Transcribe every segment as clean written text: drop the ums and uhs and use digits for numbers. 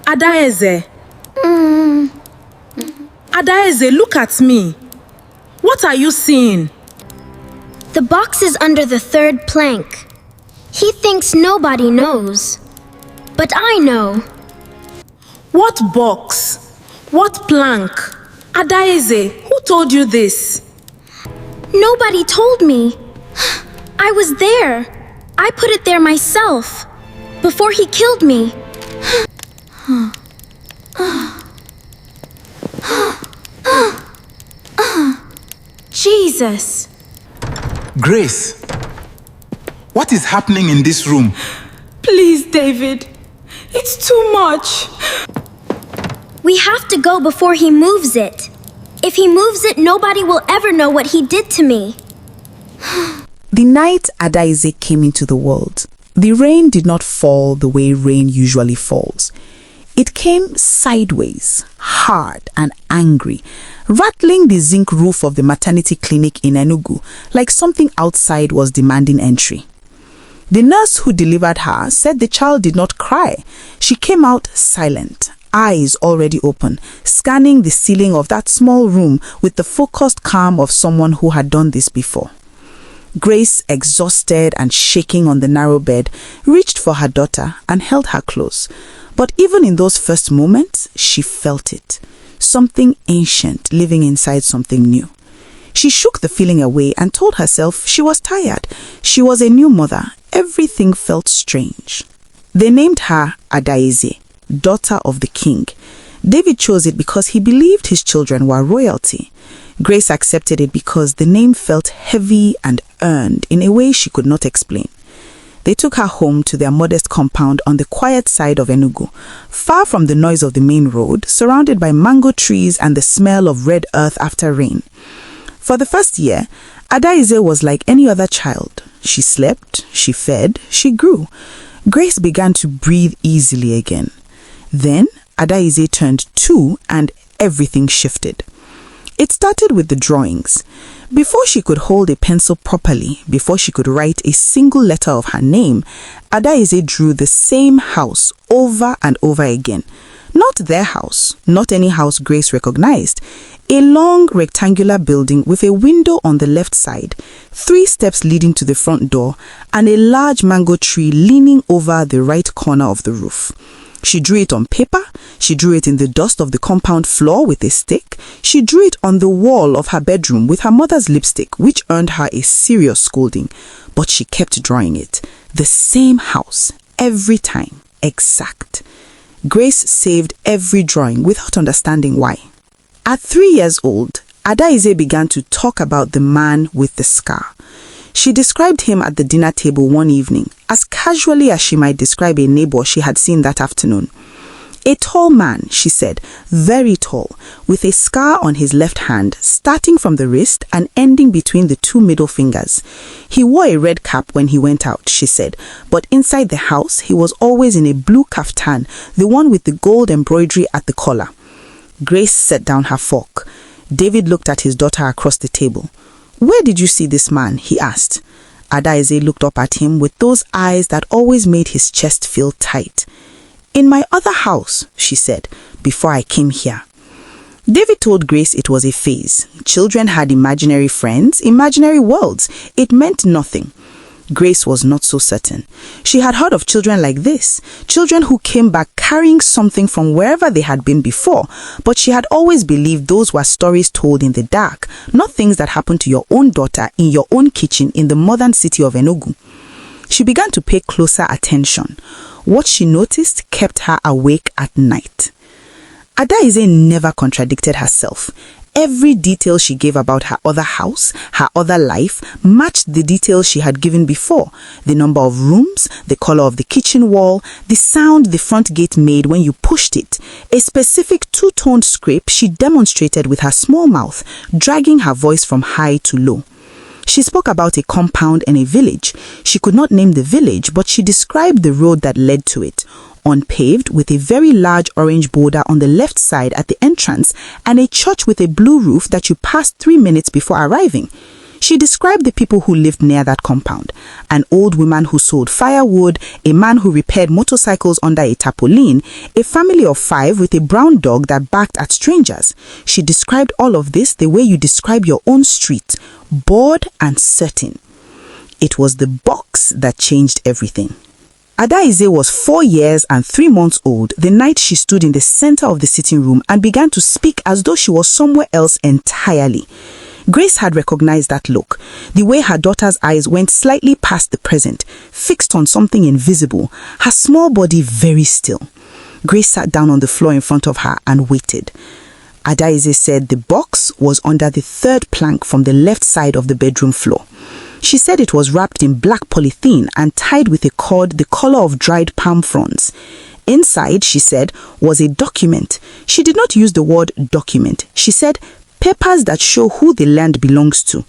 Adaeze. Adaeze, look at me. What are you seeing? The box is under the third plank. He thinks nobody knows. But I know. What box? What plank? Adaeze, who told you this? Nobody told me. I was there. I put it there myself. Before he killed me. Jesus. Grace, what is happening in this room? Please, David. It's too much. We have to go before he moves it. If he moves it, nobody will ever know what he did to me. The night Adaeze came into the world, the rain did not fall the way rain usually falls. It came sideways, hard and angry, rattling the zinc roof of the maternity clinic in Enugu like something outside was demanding entry. The nurse who delivered her said the child did not cry. She came out silent, eyes already open, scanning the ceiling of that small room with the focused calm of someone who had done this before. Grace, exhausted and shaking on the narrow bed, reached for her daughter and held her close. But even in those first moments, she felt it. Something ancient living inside something new. She shook the feeling away and told herself she was tired. She was a new mother. Everything felt strange. They named her Adaeze, daughter of the king. David chose it because he believed his children were royalty. Grace accepted it because the name felt heavy and earned in a way she could not explain. They took her home to their modest compound on the quiet side of Enugu, far from the noise of the main road, surrounded by mango trees and the smell of red earth after rain. For the first year, Adaeze was like any other child. She slept, she fed, she grew. Grace began to breathe easily again. Then Adaeze turned 2 and everything shifted. It started with the drawings. Before she could hold a pencil properly, before she could write a single letter of her name, Adaeze drew the same house over and over again. Not their house, not any house Grace recognized. A long rectangular building with a window on the left side, 3 steps leading to the front door, and a large mango tree leaning over the right corner of the roof. She drew it on paper, she drew it in the dust of the compound floor with a stick, she drew it on the wall of her bedroom with her mother's lipstick, which earned her a serious scolding. But she kept drawing it. The same house, every time, exact. Grace saved every drawing without understanding why. At 3 years old, Adaeze began to talk about the man with the scar. She described him at the dinner table one evening, as casually as she might describe a neighbor she had seen that afternoon. A tall man, she said, very tall, with a scar on his left hand, starting from the wrist and ending between the 2 middle fingers. He wore a red cap when he went out, she said, but inside the house, he was always in a blue kaftan, the one with the gold embroidery at the collar. Grace set down her fork. David looked at his daughter across the table. "Where did you see this man?" he asked. Adaeze looked up at him with those eyes that always made his chest feel tight. "In my other house," she said, "before I came here." David told Grace it was a phase. Children had imaginary friends, imaginary worlds. It meant nothing. Grace was not so certain. She had heard of children like this, children who came back carrying something from wherever they had been before, but she had always believed those were stories told in the dark, not things that happened to your own daughter in your own kitchen in the modern city of Enugu. She began to pay closer attention. What she noticed kept her awake at night. Adaeze never contradicted herself. Every detail she gave about her other house, her other life, matched the details she had given before. The number of rooms, the color of the kitchen wall, the sound the front gate made when you pushed it. A specific 2-toned scrape she demonstrated with her small mouth, dragging her voice from high to low. She spoke about a compound and a village. She could not name the village, but she described the road that led to it. Unpaved, with a very large orange border on the left side at the entrance, and a church with a blue roof that you passed 3 minutes before arriving. She described the people who lived near that compound: an old woman who sold firewood, a man who repaired motorcycles under a tarpaulin, a family of 5 with a brown dog that barked at strangers. She described all of this the way you describe your own street: bored and certain. It was the box that changed everything. Adaeze was 4 years and 3 months old the night she stood in the center of the sitting room and began to speak as though she was somewhere else entirely. Grace had recognized that look, the way her daughter's eyes went slightly past the present, fixed on something invisible, her small body very still. Grace sat down on the floor in front of her and waited. Adaeze said the box was under the 3rd plank from the left side of the bedroom floor. She said it was wrapped in black polythene and tied with a cord the color of dried palm fronds. Inside, she said, was a document. She did not use the word document. She said papers that show who the land belongs to.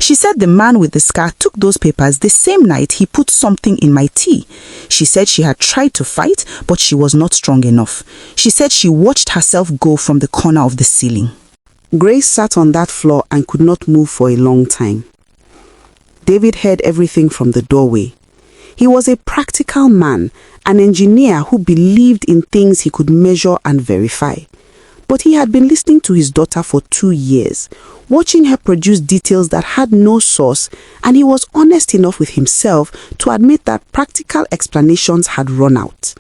She said the man with the scar took those papers the same night he put something in my tea. She said she had tried to fight, but she was not strong enough. She said she watched herself go from the corner of the ceiling. Grace sat on that floor and could not move for a long time. David heard everything from the doorway. He was a practical man, an engineer who believed in things he could measure and verify. But he had been listening to his daughter for 2 years, watching her produce details that had no source, and he was honest enough with himself to admit that practical explanations had run out.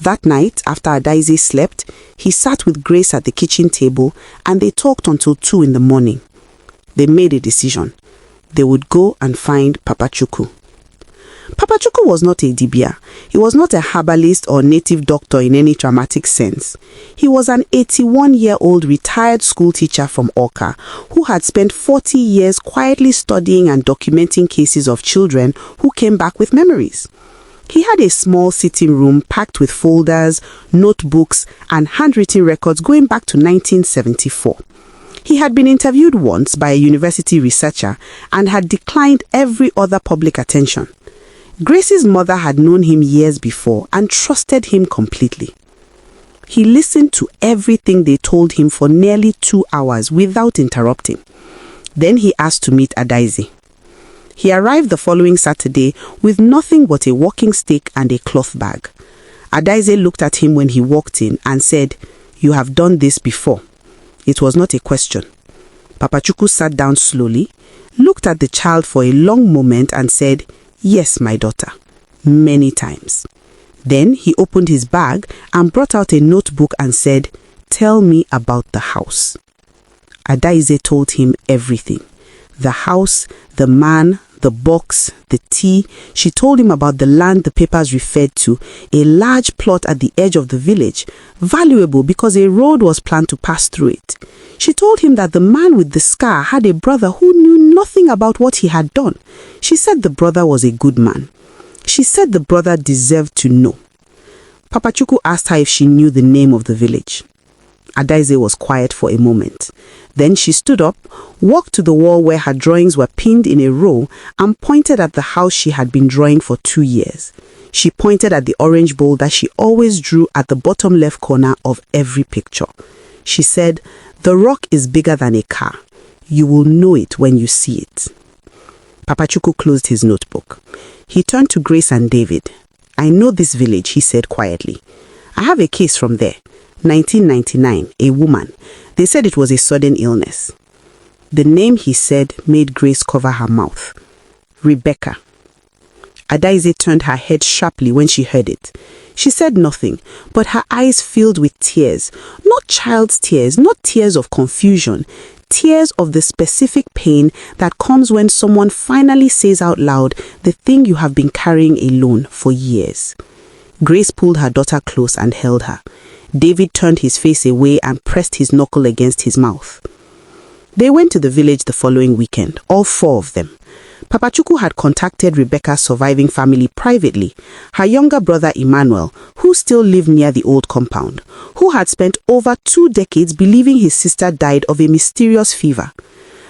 That night, after Adaeze slept, he sat with Grace at the kitchen table and they talked until 2 in the morning. They made a decision. They would go and find Papa Chukwu. Papa Chukwu was not a dibia. He was not a herbalist or native doctor in any dramatic sense. He was an 81-year-old retired school teacher from Awka who had spent 40 years quietly studying and documenting cases of children who came back with memories. He had a small sitting room packed with folders, notebooks, and handwritten records going back to 1974. He had been interviewed once by a university researcher and had declined every other public attention. Grace's mother had known him years before and trusted him completely. He listened to everything they told him for nearly 2 hours without interrupting. Then he asked to meet Adaeze. He arrived the following Saturday with nothing but a walking stick and a cloth bag. Adaeze looked at him when he walked in and said, "You have done this before." It was not a question. Papa Chukwu sat down slowly, looked at the child for a long moment and said, "Yes, my daughter," many times. Then he opened his bag and brought out a notebook and said, "Tell me about the house." Adaeze told him everything. The house, the man, the box, the tea. She told him about the land the papers referred to, a large plot at the edge of the village, valuable because a road was planned to pass through it. She told him that the man with the scar had a brother who knew nothing about what he had done. She said the brother was a good man. She said the brother deserved to know. Papa Chukwu asked her if she knew the name of the village. Adaeze was quiet for a moment. Then she stood up, walked to the wall where her drawings were pinned in a row, and pointed at the house she had been drawing for 2 years. She pointed at the orange bowl that she always drew at the bottom left corner of every picture. She said, "The rock is bigger than a car. You will know it when you see it." Papa Chukwu closed his notebook. He turned to Grace and David. "I know this village," he said quietly. "I have a case from there. 1999, a woman. They said it was a sudden illness." The name he said made Grace cover her mouth. Rebecca. Adaeze turned her head sharply when she heard it. She said nothing, but her eyes filled with tears. Not child's tears, not tears of confusion. Tears of the specific pain that comes when someone finally says out loud the thing you have been carrying alone for years. Grace pulled her daughter close and held her. David turned his face away and pressed his knuckle against his mouth. They went to the village the following weekend, all 4 of them. Papa Chukwu had contacted Rebecca's surviving family privately, her younger brother Emmanuel, who still lived near the old compound, who had spent over 2 decades believing his sister died of a mysterious fever.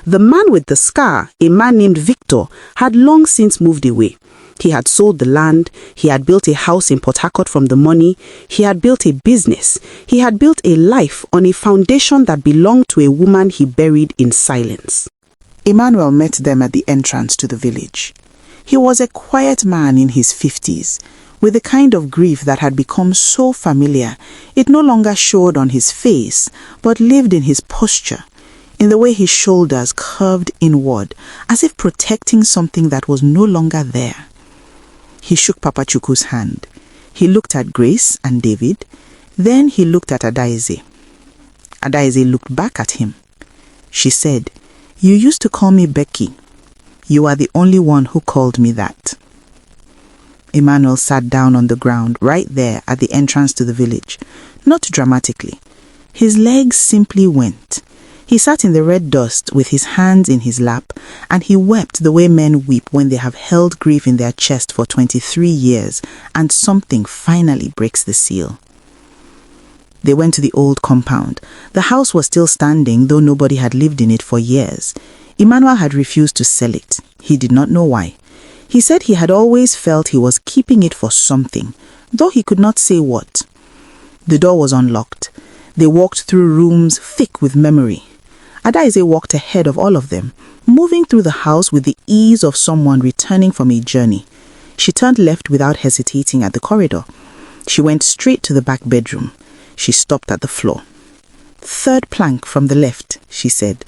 The man with the scar, a man named Victor, had long since moved away. He had sold the land, he had built a house in Port Harcourt from the money, he had built a business, he had built a life on a foundation that belonged to a woman he buried in silence. Emmanuel met them at the entrance to the village. He was a quiet man in his 50s, with the kind of grief that had become so familiar it no longer showed on his face, but lived in his posture, in the way his shoulders curved inward, as if protecting something that was no longer there. He shook Papa Chukwu's hand. He looked at Grace and David. Then he looked at Adaeze. Adaeze looked back at him. She said, "You used to call me Becky. You are the only one who called me that." Emmanuel sat down on the ground right there at the entrance to the village, not dramatically. His legs simply went. He sat in the red dust with his hands in his lap, and he wept the way men weep when they have held grief in their chest for 23 years and something finally breaks the seal. They went to the old compound. The house was still standing, though nobody had lived in it for years. Emmanuel had refused to sell it. He did not know why. He said he had always felt he was keeping it for something, though he could not say what. The door was unlocked. They walked through rooms thick with memory. Adaeze walked ahead of all of them, moving through the house with the ease of someone returning from a journey. She turned left without hesitating at the corridor. She went straight to the back bedroom. She stopped at the floor. "Third plank from the left," she said.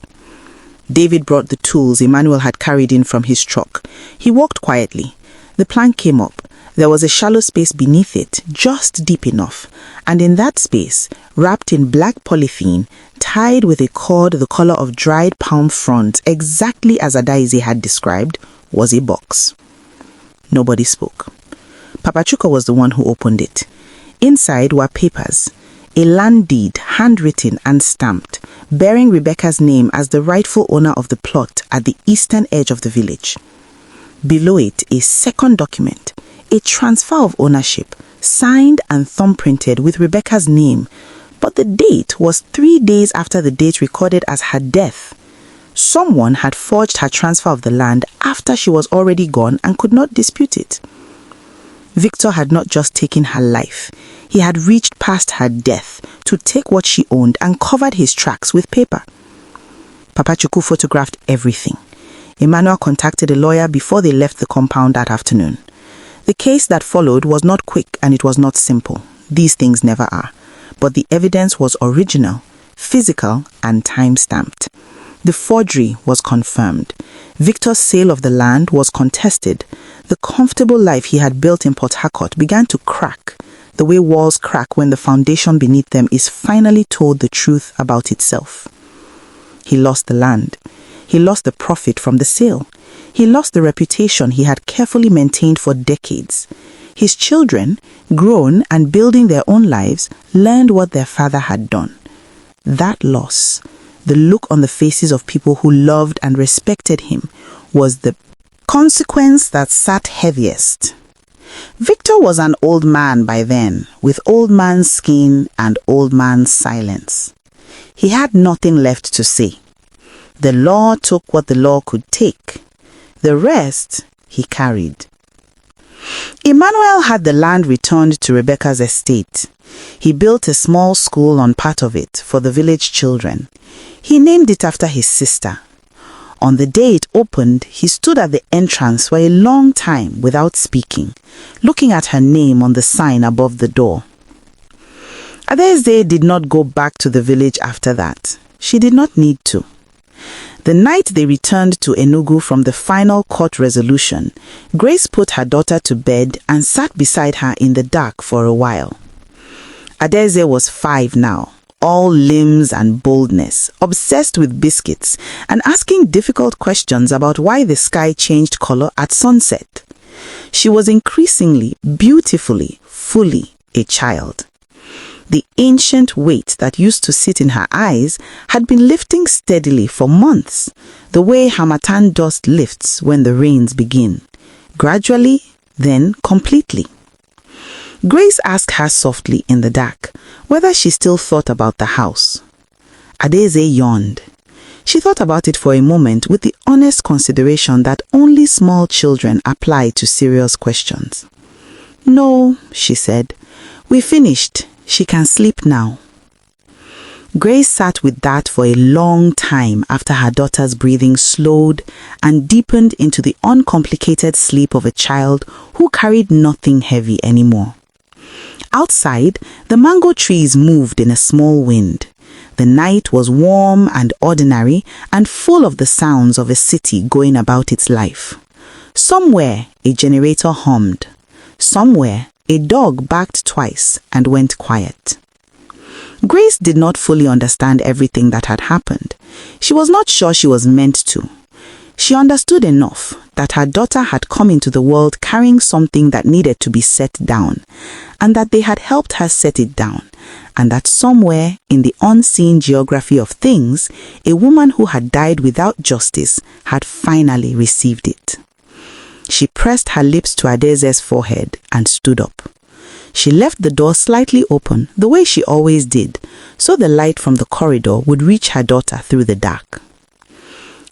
David brought the tools Emmanuel had carried in from his truck. He walked quietly. The plank came up. There was a shallow space beneath it, just deep enough, and in that space, wrapped in black polythene, tied with a cord the color of dried palm fronds, exactly as Adaeze had described, was a box. Nobody spoke. Papa Chuka was the one who opened it. Inside were papers, a land deed, handwritten and stamped, bearing Rebecca's name as the rightful owner of the plot at the eastern edge of the village. Below it, a second document, a transfer of ownership, signed and thumbprinted with Rebecca's name, but the date was 3 days after the date recorded as her death. Someone had forged her transfer of the land after she was already gone and could not dispute it. Victor had not just taken her life. He had reached past her death to take what she owned and covered his tracks with paper. Papa Chukwu photographed everything. Emmanuel contacted a lawyer before they left the compound that afternoon. The case that followed was not quick and it was not simple. These things never are. But the evidence was original, physical, and time-stamped. The forgery was confirmed. Victor's sale of the land was contested. The comfortable life he had built in Port Harcourt began to crack, the way walls crack when the foundation beneath them is finally told the truth about itself. He lost the land. He lost the profit from the sale. He lost the reputation he had carefully maintained for decades. His children, grown and building their own lives, learned what their father had done. That loss, the look on the faces of people who loved and respected him, was the consequence that sat heaviest. Victor was an old man by then, with old man's skin and old man's silence. He had nothing left to say. The law took what the law could take. The rest he carried. Emmanuel had the land returned to Rebecca's estate. He built a small school on part of it for the village children. He named it after his sister. On the day it opened, he stood at the entrance for a long time without speaking, looking at her name on the sign above the door. Adaeze did not go back to the village after that. She did not need to. The night they returned to Enugu from the final court resolution, Grace put her daughter to bed and sat beside her in the dark for a while. Adaeze was 5 now, all limbs and boldness, obsessed with biscuits, and asking difficult questions about why the sky changed color at sunset. She was increasingly, beautifully, fully a child. The ancient weight that used to sit in her eyes had been lifting steadily for months, the way Harmattan dust lifts when the rains begin, gradually, then completely. Grace asked her softly in the dark whether she still thought about the house. Adaeze yawned. She thought about it for a moment with the honest consideration that only small children apply to serious questions. "No," she said. "We finished. She can sleep now." Grace sat with that for a long time after her daughter's breathing slowed and deepened into the uncomplicated sleep of a child who carried nothing heavy anymore. Outside, the mango trees moved in a small wind. The night was warm and ordinary and full of the sounds of a city going about its life. Somewhere, a generator hummed. Somewhere, a dog barked twice and went quiet. Grace did not fully understand everything that had happened. She was not sure she was meant to. She understood enough that her daughter had come into the world carrying something that needed to be set down, and that they had helped her set it down, and that somewhere in the unseen geography of things, a woman who had died without justice had finally received it. She pressed her lips to Adaeze's forehead and stood up. She left the door slightly open, the way she always did, so the light from the corridor would reach her daughter through the dark.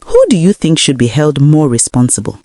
Who do you think should be held more responsible?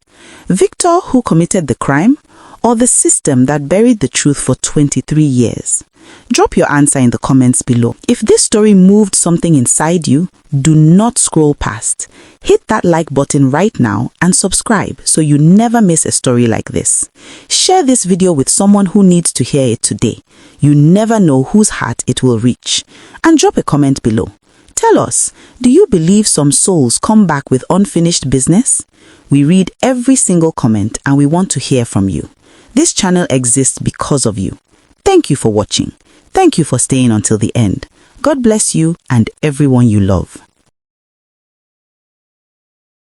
Victor, who committed the crime, or the system that buried the truth for 23 years? Drop your answer in the comments below. If this story moved something inside you, do not scroll past. Hit that like button right now and subscribe so you never miss a story like this. Share this video with someone who needs to hear it today. You never know whose heart it will reach. And drop a comment below. Tell us, do you believe some souls come back with unfinished business? We read every single comment and we want to hear from you. This channel exists because of you. Thank you for watching. Thank you for staying until the end. God bless you and everyone you love.